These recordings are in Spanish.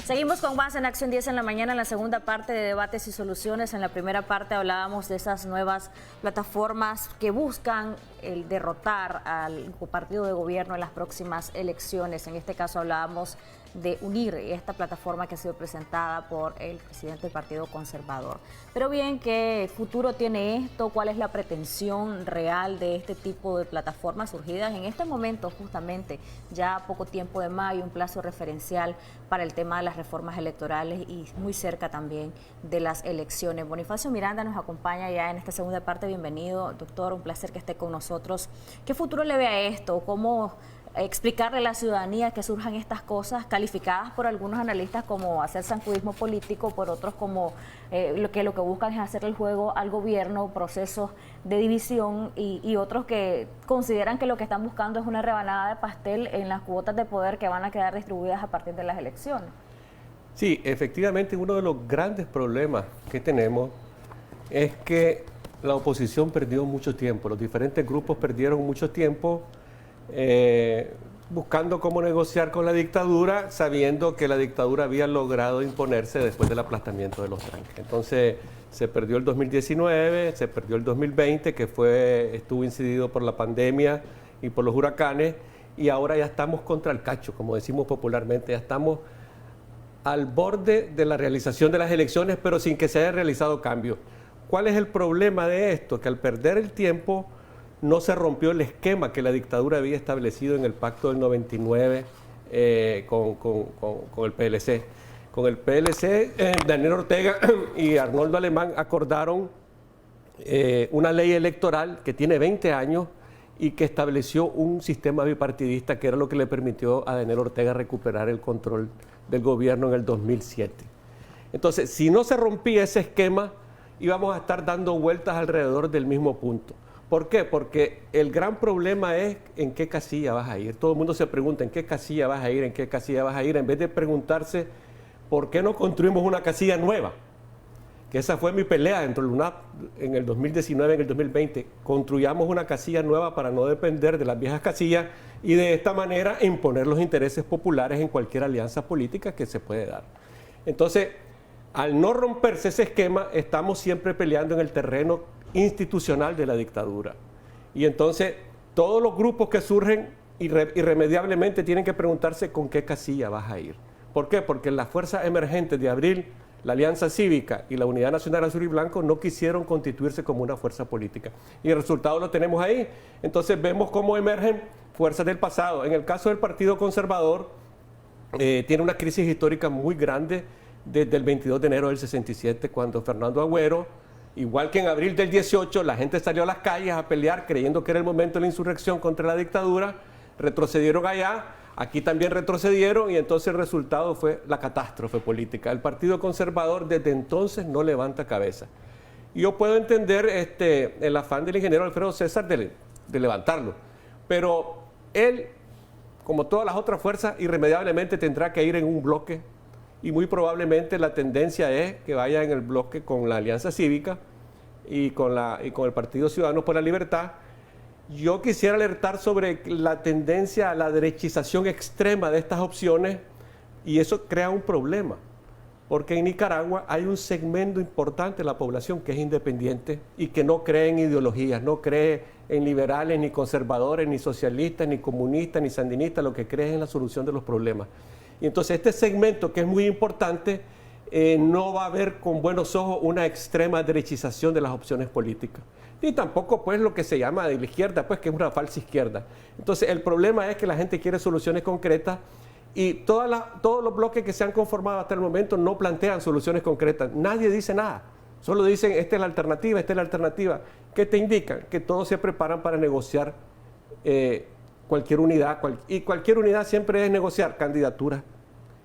Seguimos con más en Acción 10 en la mañana, en la segunda parte de debates y soluciones. En la primera parte hablábamos de esas nuevas plataformas que buscan el derrotar al partido de gobierno en las próximas elecciones. En este caso hablábamos de UNIR, esta plataforma que ha sido presentada por el presidente del Partido Conservador. Pero bien, ¿qué futuro tiene esto? ¿Cuál es la pretensión real de este tipo de plataformas surgidas en este momento, justamente ya a poco tiempo de mayo, un plazo referencial para el tema de las reformas electorales y muy cerca también de las elecciones? Bonifacio Miranda nos acompaña ya en esta segunda parte. Bienvenido, doctor, un placer que esté con nosotros. ¿Qué futuro le ve a esto? ¿Cómo explicarle a la ciudadanía que surjan estas cosas calificadas por algunos analistas como hacer zancudismo político, por otros como lo que buscan es hacer el juego al gobierno, procesos de división, y otros que consideran que lo que están buscando es una rebanada de pastel en las cuotas de poder que van a quedar distribuidas a partir de las elecciones? Sí, efectivamente, uno de los grandes problemas que tenemos es que la oposición perdió mucho tiempo, los diferentes grupos perdieron mucho tiempo buscando cómo negociar con la dictadura, sabiendo que la dictadura había logrado imponerse después del aplastamiento de los tranques. Entonces se perdió el 2019, se perdió el 2020, que estuvo incidido por la pandemia y por los huracanes, y ahora ya estamos contra el cacho, como decimos popularmente, ya estamos al borde de la realización de las elecciones, pero sin que se haya realizado cambio. ¿Cuál es el problema de esto? Que al perder el tiempo no se rompió el esquema que la dictadura había establecido en el pacto del 99 con el PLC. Con el PLC, Daniel Ortega y Arnoldo Alemán acordaron una ley electoral que tiene 20 años y que estableció un sistema bipartidista que era lo que le permitió a Daniel Ortega recuperar el control del gobierno en el 2007. Entonces, si no se rompía ese esquema, íbamos a estar dando vueltas alrededor del mismo punto. ¿Por qué? Porque el gran problema es en qué casilla vas a ir. Todo el mundo se pregunta en qué casilla vas a ir, en qué casilla vas a ir, en vez de preguntarse por qué no construimos una casilla nueva. Que esa fue mi pelea dentro del UNAP en el 2019, en el 2020. Construyamos una casilla nueva para no depender de las viejas casillas y de esta manera imponer los intereses populares en cualquier alianza política que se puede dar. Entonces, al no romperse ese esquema, estamos siempre peleando en el terreno institucional de la dictadura. Y entonces todos los grupos que surgen irremediablemente tienen que preguntarse con qué casilla vas a ir. ¿Por qué? Porque las fuerzas emergentes de Abril, la Alianza Cívica y la Unidad Nacional Azul y Blanco no quisieron constituirse como una fuerza política. Y el resultado lo tenemos ahí. Entonces vemos cómo emergen fuerzas del pasado. En el caso del Partido Conservador, tiene una crisis histórica muy grande desde el 22 de enero del 67, cuando Fernando Agüero, igual que en abril del 18, la gente salió a las calles a pelear creyendo que era el momento de la insurrección contra la dictadura, retrocedieron allá, aquí también retrocedieron, y entonces el resultado fue la catástrofe política. El Partido Conservador desde entonces no levanta cabeza. Y yo puedo entender el afán del ingeniero Alfredo César de levantarlo, pero él, como todas las otras fuerzas, irremediablemente tendrá que ir en un bloque, y muy probablemente la tendencia es que vaya en el bloque con la Alianza Cívica y con el Partido Ciudadanos por la Libertad. Yo quisiera alertar sobre la tendencia a la derechización extrema de estas opciones, y eso crea un problema, porque en Nicaragua hay un segmento importante de la población que es independiente y que no cree en ideologías, no cree en liberales, ni conservadores, ni socialistas, ni comunistas, ni sandinistas, lo que cree es en la solución de los problemas. Y entonces este segmento, que es muy importante, no va a ver con buenos ojos una extrema derechización de las opciones políticas. Ni tampoco pues lo que se llama de la izquierda, pues que es una falsa izquierda. Entonces el problema es que la gente quiere soluciones concretas, y todos los bloques que se han conformado hasta el momento no plantean soluciones concretas. Nadie dice nada. Solo dicen, esta es la alternativa, esta es la alternativa. ¿Qué te indican? Que todos se preparan para negociar cualquier unidad, y cualquier unidad siempre es negociar candidaturas,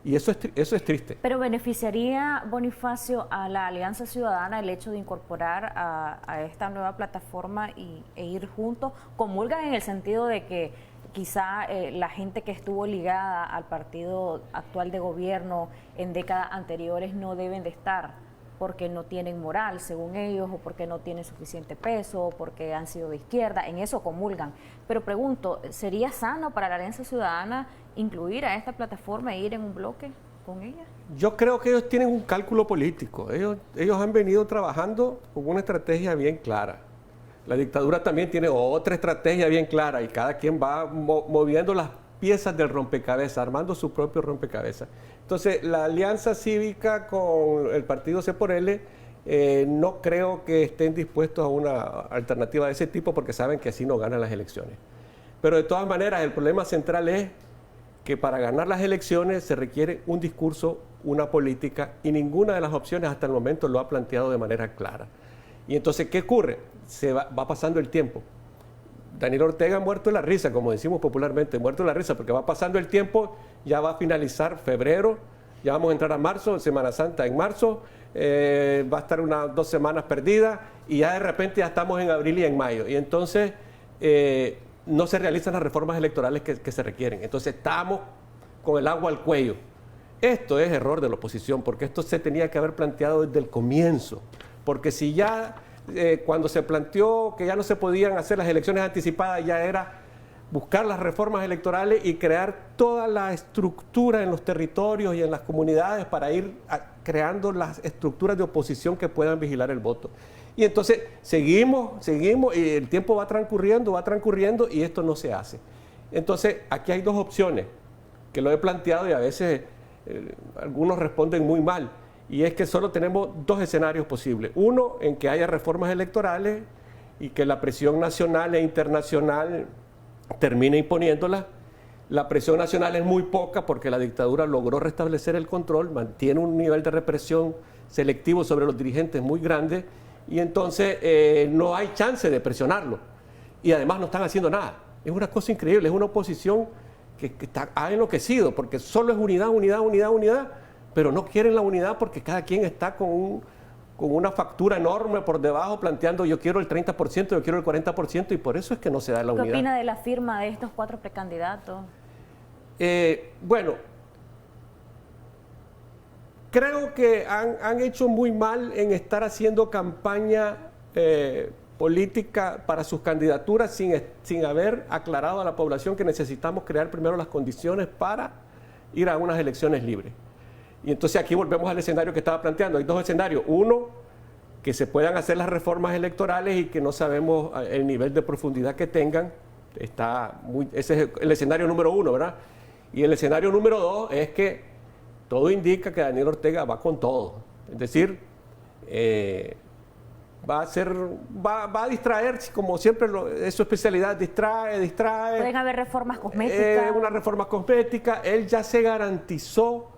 y eso es triste. Pero ¿beneficiaría, Bonifacio, a la Alianza Ciudadana el hecho de incorporar a esta nueva plataforma e ir juntos? ¿Comulgan en el sentido de que quizá la gente que estuvo ligada al partido actual de gobierno en décadas anteriores no deben de estar porque no tienen moral, según ellos, o porque no tienen suficiente peso, o porque han sido de izquierda? En eso comulgan. Pero pregunto, ¿sería sano para la Alianza Ciudadana incluir a esta plataforma e ir en un bloque con ella? Yo creo que ellos tienen un cálculo político. Ellos han venido trabajando con una estrategia bien clara. La dictadura también tiene otra estrategia bien clara y cada quien va moviendo las piezas del rompecabezas, armando su propio rompecabezas. Entonces, la alianza cívica con el partido C por L, no creo que estén dispuestos a una alternativa de ese tipo porque saben que así no ganan las elecciones. Pero de todas maneras, el problema central es que para ganar las elecciones se requiere un discurso, una política, y ninguna de las opciones hasta el momento lo ha planteado de manera clara. Y entonces, ¿qué ocurre? Va pasando el tiempo. Daniel Ortega ha muerto de la risa, como decimos popularmente, muerto de la risa, porque va pasando el tiempo, ya va a finalizar febrero, ya vamos a entrar a marzo, Semana Santa en marzo, va a estar unas 2 semanas perdidas, y ya de repente ya estamos en abril y en mayo. Y entonces no se realizan las reformas electorales que se requieren. Entonces estamos con el agua al cuello. Esto es error de la oposición, porque esto se tenía que haber planteado desde el comienzo. Porque si ya cuando se planteó que ya no se podían hacer las elecciones anticipadas, ya era buscar las reformas electorales y crear toda la estructura en los territorios y en las comunidades para ir creando las estructuras de oposición que puedan vigilar el voto. Y entonces seguimos y el tiempo va transcurriendo y esto no se hace. Entonces aquí hay 2 opciones que lo he planteado y a veces algunos responden muy mal. Y es que solo tenemos 2 escenarios posibles. Uno, en que haya reformas electorales y que la presión nacional e internacional termine imponiéndolas. La presión nacional es muy poca porque la dictadura logró restablecer el control, mantiene un nivel de represión selectivo sobre los dirigentes muy grande y entonces no hay chance de presionarlo. Y además no están haciendo nada. Es una cosa increíble, es una oposición que ha enloquecido porque solo es unidad, pero no quieren la unidad porque cada quien está con una factura enorme por debajo planteando yo quiero el 30%, yo quiero el 40% y por eso es que no se da la unidad. ¿Qué opina de la firma de estos 4 precandidatos? Bueno, creo que han hecho muy mal en estar haciendo campaña política para sus candidaturas sin haber aclarado a la población que necesitamos crear primero las condiciones para ir a unas elecciones libres. Y entonces aquí volvemos al escenario que estaba planteando. Hay 2 escenarios. Uno, que se puedan hacer las reformas electorales y que no sabemos el nivel de profundidad que tengan. Ese es el escenario número 1, ¿verdad? Y el escenario número 2 es que todo indica que Daniel Ortega va con todo. Es decir, va a distraer, como siempre es su especialidad, distrae. Pueden haber reformas cosméticas. Una reforma cosmética. Él ya se garantizó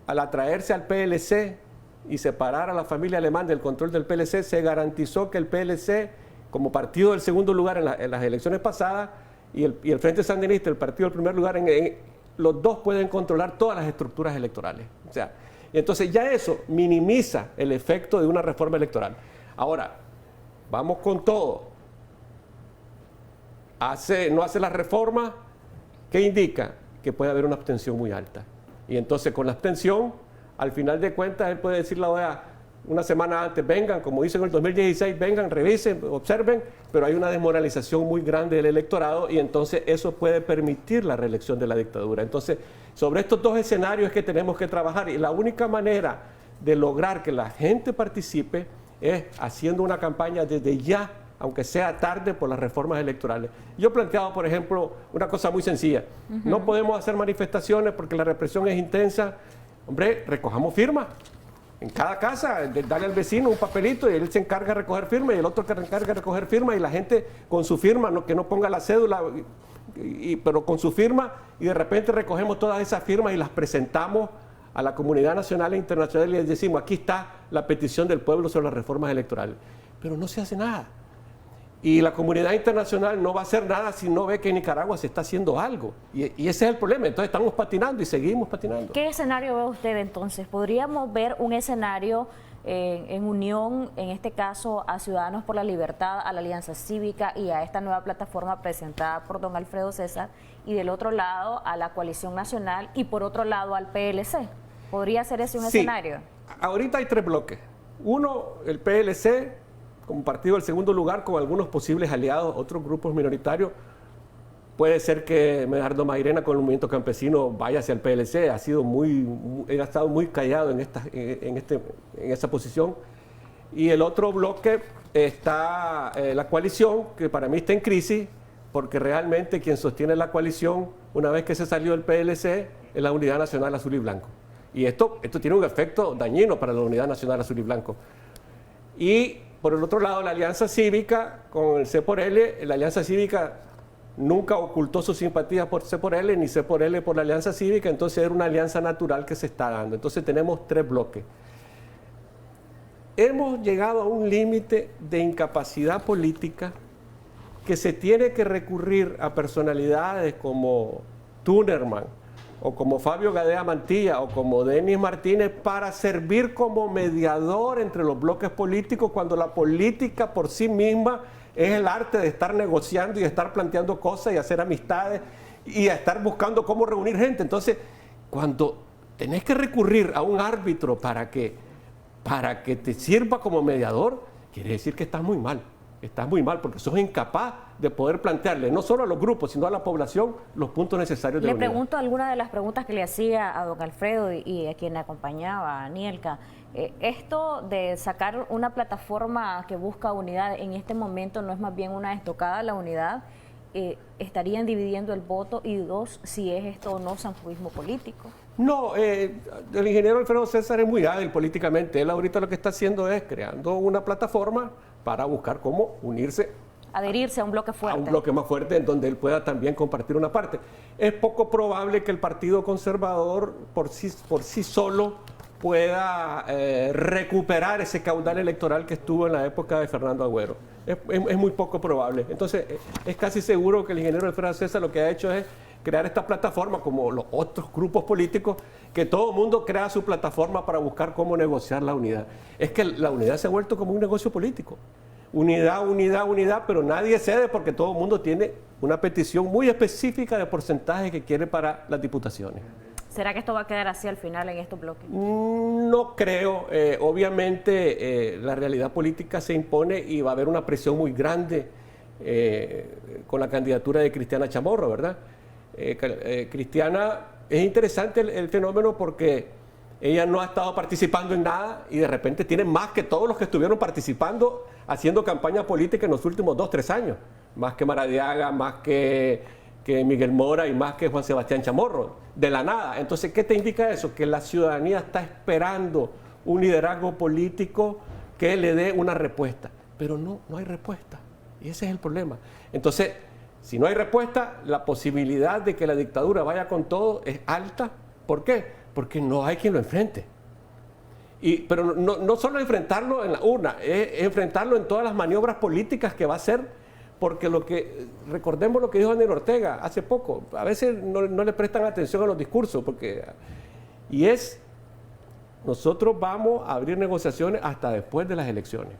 al atraerse al PLC y separar a la familia alemán del control del PLC, se garantizó que el PLC, como partido del segundo lugar en las elecciones pasadas, y el Frente Sandinista, el partido del primer lugar, los 2 pueden controlar todas las estructuras electorales. O sea, y entonces ya eso minimiza el efecto de una reforma electoral. Ahora, vamos con todo. No hace la reforma, ¿qué indica? Que puede haber una abstención muy alta. Y entonces con la abstención, al final de cuentas, él puede decirle a la OEA una semana antes, vengan, como hizo en el 2016, vengan, revisen, observen, pero hay una desmoralización muy grande del electorado y entonces eso puede permitir la reelección de la dictadura. Entonces, sobre estos 2 escenarios es que tenemos que trabajar y la única manera de lograr que la gente participe es haciendo una campaña desde ya, aunque sea tarde, por las reformas electorales. Yo he planteado, por ejemplo, una cosa muy sencilla. No podemos hacer manifestaciones porque la represión es intensa. Hombre, recojamos firmas. En cada casa, dale al vecino un papelito y él se encarga de recoger firmas y el otro que se encarga de recoger firmas y la gente con su firma, que no ponga la cédula, pero con su firma y de repente recogemos todas esas firmas y las presentamos a la comunidad nacional e internacional y les decimos, aquí está la petición del pueblo sobre las reformas electorales. Pero no se hace nada. Y la comunidad internacional no va a hacer nada si no ve que en Nicaragua se está haciendo algo. Y ese es el problema. Entonces estamos patinando y seguimos patinando. ¿Qué escenario ve usted entonces? ¿Podríamos ver un escenario en unión, en este caso, a Ciudadanos por la Libertad, a la Alianza Cívica y a esta nueva plataforma presentada por don Alfredo César, y del otro lado a la Coalición Nacional y por otro lado al PLC? ¿Podría ser ese un escenario? Ahorita hay 3 bloques. Uno, el PLC, como partido del segundo lugar, con algunos posibles aliados, otros grupos minoritarios. puede ser que Medardo Mairena con el movimiento campesino vaya hacia el PLC, ha estado muy callado en esa posición. Y el otro bloque está la coalición, que para mí está en crisis, porque realmente quien sostiene la coalición, una vez que se salió el PLC, es la Unidad Nacional Azul y Blanco. Y esto tiene un efecto dañino para la Unidad Nacional Azul y Blanco. Y por el otro lado, la Alianza Cívica con el C por L, la Alianza Cívica nunca ocultó su simpatía por C por L, ni C por L por la Alianza Cívica, entonces era una alianza natural que se está dando. Entonces tenemos tres bloques. Hemos llegado a un límite de incapacidad política que se tiene que recurrir a personalidades como Tunerman, o como Fabio Gadea Mantilla, o como Denis Martínez, para servir como mediador entre los bloques políticos, cuando la política por sí misma es el arte de estar negociando y estar planteando cosas y hacer amistades y a estar buscando cómo reunir gente. Entonces, cuando tenés que recurrir a un árbitro para que te sirva como mediador, quiere decir que estás muy mal. Estás muy mal porque sos incapaz de poder plantearle no solo a los grupos, sino a la población los puntos necesarios de la unidad. Le pregunto algunas de las preguntas que le hacía a don Alfredo y a quien acompañaba, a Nielka. Esto de sacar una plataforma que busca unidad en este momento no es más bien una estocada a la unidad. ¿Estarían dividiendo el voto? Y dos, si es esto o no sanjuismo político. No, el ingeniero Alfredo César es muy hábil políticamente. Él ahorita lo que está haciendo es creando una plataforma para buscar cómo unirse. Adherirse a un bloque fuerte. A un bloque más fuerte en donde él pueda también compartir una parte. Es poco probable que el Partido Conservador por sí solo pueda recuperar ese caudal electoral que estuvo en la época de Fernando Agüero. Es muy poco probable. Entonces, es casi seguro que el ingeniero Alfredo César lo que ha hecho es crear esta plataforma, como los otros grupos políticos, que todo el mundo crea su plataforma para buscar cómo negociar la unidad. Es que la unidad se ha vuelto como un negocio político. Unidad, unidad, unidad, pero nadie cede porque todo el mundo tiene una petición muy específica de porcentaje que quiere para las diputaciones. ¿Será que esto va a quedar así al final en estos bloques? No creo. Obviamente la realidad política se impone y va a haber una presión muy grande con la candidatura de Cristiana Chamorro, ¿verdad? Cristiana, es interesante el fenómeno porque ella no ha estado participando en nada y de repente tiene más que todos los que estuvieron participando haciendo campaña política en los últimos 2-3 años. Más que Maradiaga, más que Miguel Mora y más que Juan Sebastián Chamorro, de la nada. Entonces, ¿qué te indica eso? Que la ciudadanía está esperando un liderazgo político que le dé una respuesta. Pero no hay respuesta. Y ese es el problema. Entonces, si no hay respuesta, la posibilidad de que la dictadura vaya con todo es alta. ¿Por qué? Porque no hay quien lo enfrente. Pero no solo enfrentarlo en la urna, es enfrentarlo en todas las maniobras políticas que va a hacer, porque recordemos lo que dijo Daniel Ortega hace poco, a veces no le prestan atención a los discursos, nosotros vamos a abrir negociaciones hasta después de las elecciones.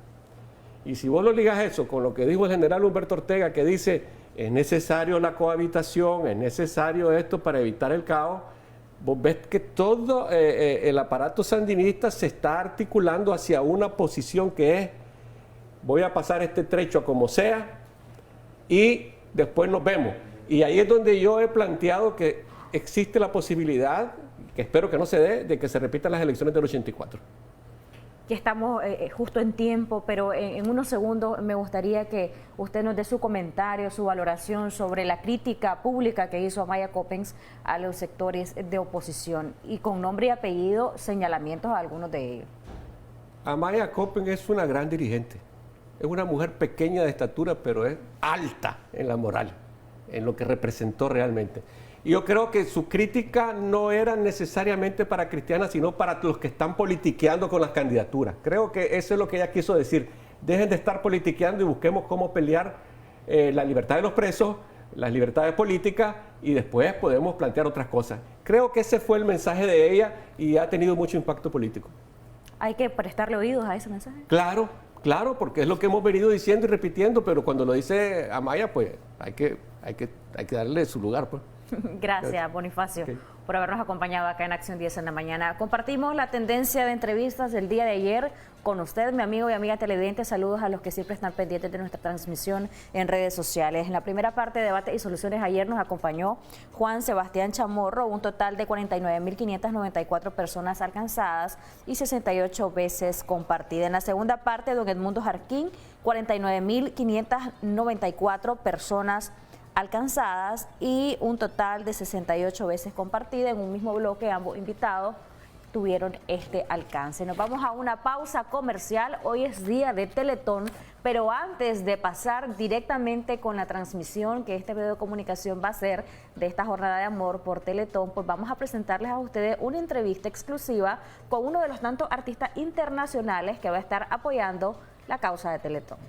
Y si vos lo ligas eso con lo que dijo el general Humberto Ortega, que dice, es necesario la cohabitación, es necesario esto para evitar el caos, vos ves que todo el aparato sandinista se está articulando hacia una posición que es, voy a pasar este trecho como sea y después nos vemos. Y ahí es donde yo he planteado que existe la posibilidad, que espero que no se dé, de que se repitan las elecciones del 84. Que estamos justo en tiempo, pero en unos segundos me gustaría que usted nos dé su comentario, su valoración sobre la crítica pública que hizo Amaya Coppens a los sectores de oposición y con nombre y apellido señalamientos a algunos de ellos. Amaya Coppens es una gran dirigente, es una mujer pequeña de estatura, pero es alta en la moral, en lo que representó realmente. Y yo creo que su crítica no era necesariamente para Cristiana, sino para los que están politiqueando con las candidaturas. Creo que eso es lo que ella quiso decir. Dejen de estar politiqueando y busquemos cómo pelear la libertad de los presos, las libertades políticas y después podemos plantear otras cosas. Creo que ese fue el mensaje de ella y ha tenido mucho impacto político. ¿Hay que prestarle oídos a ese mensaje? Claro, porque es lo que hemos venido diciendo y repitiendo, pero cuando lo dice Amaya, pues hay que darle su lugar, pues. Gracias, Bonifacio, por habernos acompañado acá en Acción 10 en la mañana. Compartimos la tendencia de entrevistas del día de ayer con usted, mi amigo y amiga televidente. Saludos a los que siempre están pendientes de nuestra transmisión en redes sociales. En la primera parte de Debate y Soluciones ayer nos acompañó Juan Sebastián Chamorro, un total de 49.594 personas alcanzadas y 68 veces compartida. En la segunda parte, don Edmundo Jarquín, 49.594 personas alcanzadas y un total de 68 veces compartida. En un mismo bloque, ambos invitados tuvieron este alcance. Nos vamos a una pausa comercial. Hoy es día de Teletón, pero antes de pasar directamente con la transmisión que este medio de comunicación va a hacer de esta jornada de amor por Teletón, pues vamos a presentarles a ustedes una entrevista exclusiva con uno de los tantos artistas internacionales que va a estar apoyando la causa de Teletón.